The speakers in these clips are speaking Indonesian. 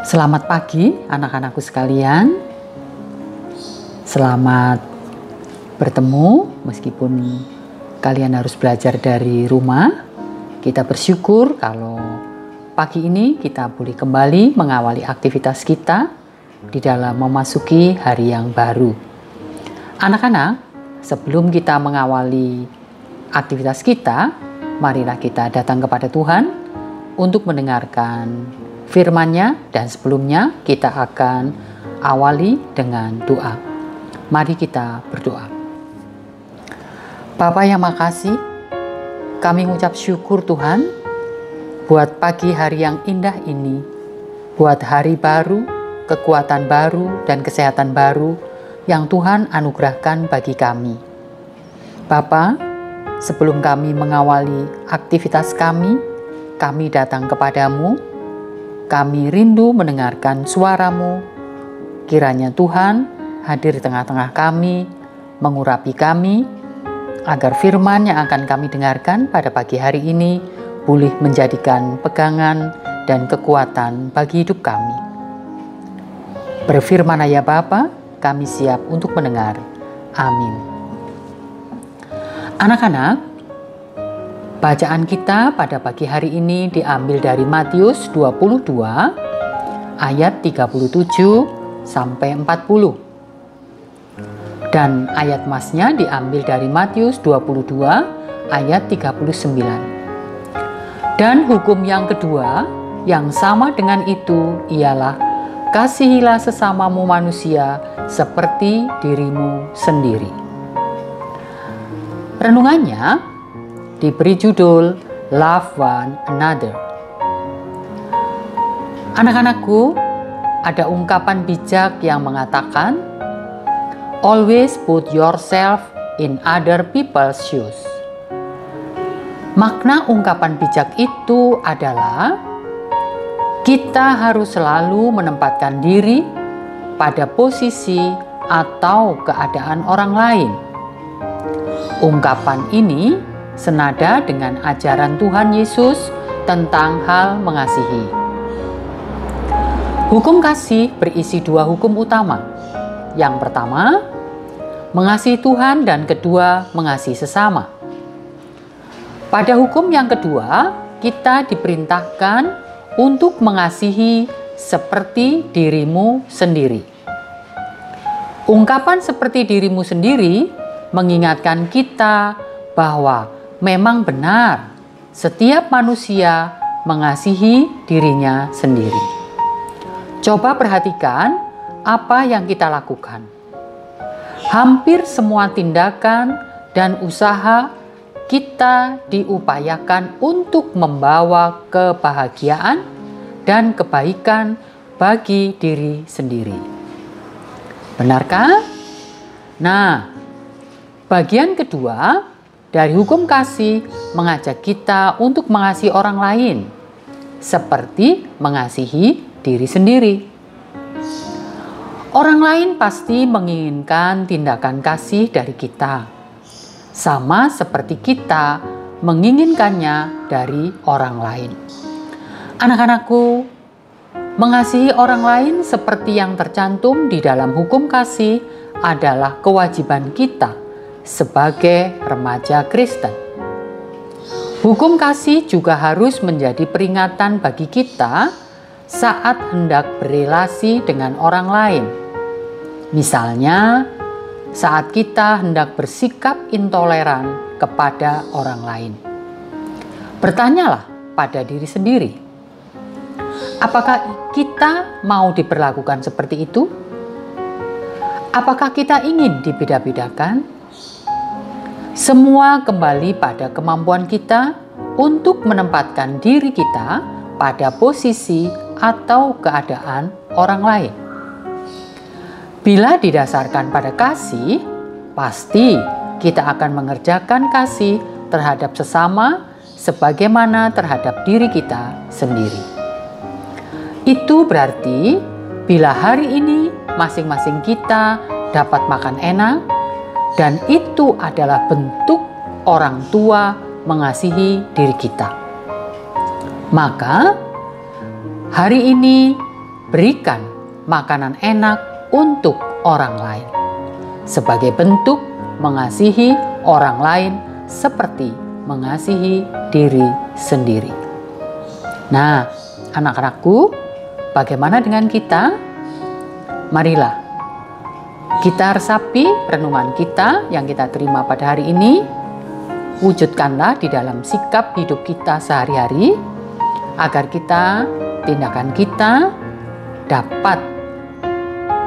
Selamat pagi anak-anakku sekalian. Selamat bertemu meskipun kalian harus belajar dari rumah. Kita bersyukur kalau pagi ini kita boleh kembali mengawali aktivitas kita di dalam memasuki hari yang baru. Anak-anak, sebelum kita mengawali aktivitas kita, marilah kita datang kepada Tuhan untuk mendengarkan firman-Nya, dan sebelumnya kita akan awali dengan doa. Mari kita berdoa. Bapa yang makasih, kami mengucap syukur Tuhan buat pagi hari yang indah ini, buat hari baru, kekuatan baru, dan kesehatan baru yang Tuhan anugerahkan bagi kami. Bapa, sebelum kami mengawali aktivitas kami datang kepadamu. Kami rindu mendengarkan suara-Mu. Kiranya Tuhan hadir di tengah-tengah kami, mengurapi kami, agar firman yang akan kami dengarkan pada pagi hari ini boleh menjadikan pegangan dan kekuatan bagi hidup kami. Berfirman ya Bapa, kami siap untuk mendengar. Amin. Anak-anak, bacaan kita pada pagi hari ini diambil dari Matius 22 ayat 37 sampai 40. Dan ayat masnya diambil dari Matius 22 ayat 39. Dan hukum yang kedua yang sama dengan itu ialah kasihilah sesamamu manusia seperti dirimu sendiri. Renungannya diberi judul Love One Another. Anak-anakku, ada ungkapan bijak yang mengatakan, always put yourself in other people's shoes. Makna ungkapan bijak itu adalah kita harus selalu menempatkan diri pada posisi atau keadaan orang lain. Ungkapan ini senada dengan ajaran Tuhan Yesus tentang hal mengasihi. Hukum kasih berisi dua hukum utama. Yang pertama, mengasihi Tuhan, dan kedua, mengasihi sesama. Pada hukum yang kedua, kita diperintahkan untuk mengasihi seperti dirimu sendiri. Ungkapan seperti dirimu sendiri mengingatkan kita bahwa memang benar, setiap manusia mengasihi dirinya sendiri. Coba perhatikan apa yang kita lakukan. Hampir semua tindakan dan usaha kita diupayakan untuk membawa kebahagiaan dan kebaikan bagi diri sendiri. Benarkah? Nah, bagian kedua dari hukum kasih mengajak kita untuk mengasihi orang lain, seperti mengasihi diri sendiri. Orang lain pasti menginginkan tindakan kasih dari kita, sama seperti kita menginginkannya dari orang lain. Anak-anakku, mengasihi orang lain seperti yang tercantum di dalam hukum kasih adalah kewajiban kita sebagai remaja Kristen. Hukum kasih juga harus menjadi peringatan bagi kita saat hendak berelasi dengan orang lain. Misalnya, saat kita hendak bersikap intoleran kepada orang lain. Bertanyalah pada diri sendiri, apakah kita mau diperlakukan seperti itu? Apakah kita ingin dibeda-bedakan? Semua kembali pada kemampuan kita untuk menempatkan diri kita pada posisi atau keadaan orang lain. Bila didasarkan pada kasih, pasti kita akan mengerjakan kasih terhadap sesama sebagaimana terhadap diri kita sendiri. Itu berarti bila hari ini masing-masing kita dapat makan enak, dan itu adalah bentuk orang tua mengasihi diri kita. Maka hari ini berikan makanan enak untuk orang lain, sebagai bentuk mengasihi orang lain seperti mengasihi diri sendiri. Nah, anak-anakku, bagaimana dengan kita? Marilah kita resapi renungan kita yang kita terima pada hari ini. Wujudkanlah di dalam sikap hidup kita sehari-hari, agar tindakan kita dapat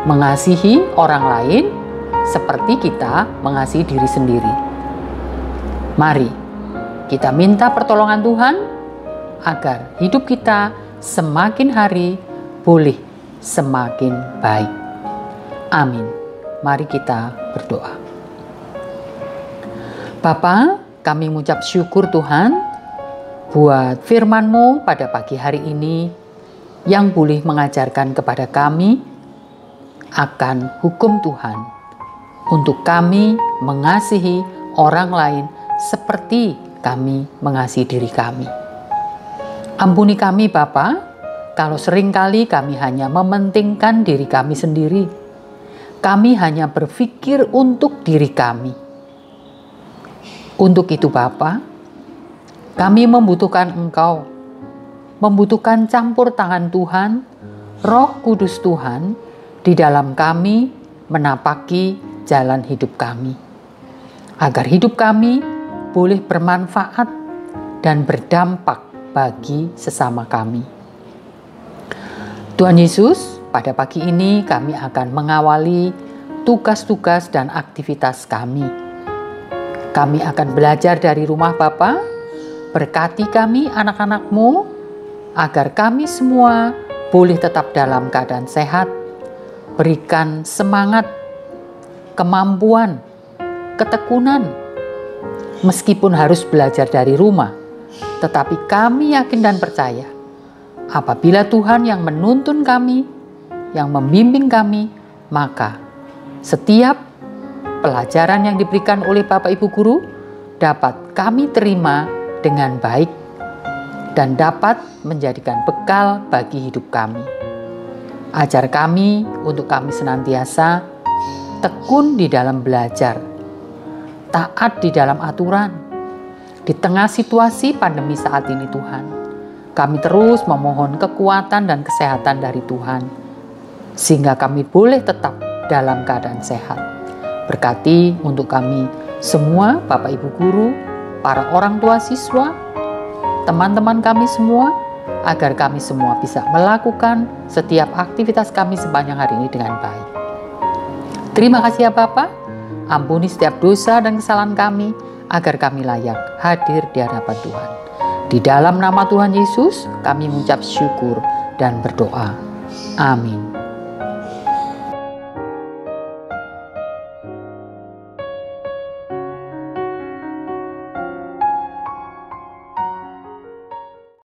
mengasihi orang lain seperti kita mengasihi diri sendiri. Mari kita minta pertolongan Tuhan agar hidup kita semakin hari boleh semakin baik. Amin. Mari kita berdoa. Bapa, kami mengucap syukur Tuhan buat firman-Mu pada pagi hari ini yang boleh mengajarkan kepada kami akan hukum Tuhan untuk kami mengasihi orang lain seperti kami mengasihi diri kami. Ampuni kami Bapa, kalau seringkali kami hanya mementingkan diri kami sendiri. Kami hanya berpikir untuk diri kami. Untuk itu Bapa, kami membutuhkan Engkau, membutuhkan campur tangan Tuhan, Roh Kudus Tuhan di dalam kami menapaki jalan hidup kami, agar hidup kami boleh bermanfaat dan berdampak bagi sesama kami. Tuhan Yesus, pada pagi ini kami akan mengawali tugas-tugas dan aktivitas kami. Kami akan belajar dari rumah Bapa. Berkati kami anak-anak-Mu, agar kami semua boleh tetap dalam keadaan sehat. Berikan semangat, kemampuan, ketekunan. Meskipun harus belajar dari rumah, tetapi kami yakin dan percaya, apabila Tuhan yang menuntun kami, yang membimbing kami, maka setiap pelajaran yang diberikan oleh Bapak Ibu Guru dapat kami terima dengan baik dan dapat menjadikan bekal bagi hidup kami. Ajar kami untuk kami senantiasa tekun di dalam belajar, taat di dalam aturan. Di tengah situasi pandemi saat ini Tuhan, kami terus memohon kekuatan dan kesehatan dari Tuhan, sehingga kami boleh tetap dalam keadaan sehat. Berkati untuk kami semua, Bapak Ibu Guru, para orang tua siswa, teman-teman kami semua, agar kami semua bisa melakukan setiap aktivitas kami sepanjang hari ini dengan baik. Terima kasih ya Bapak, ampuni setiap dosa dan kesalahan kami, agar kami layak hadir di hadapan Tuhan. Di dalam nama Tuhan Yesus, kami mengucap syukur dan berdoa. Amin.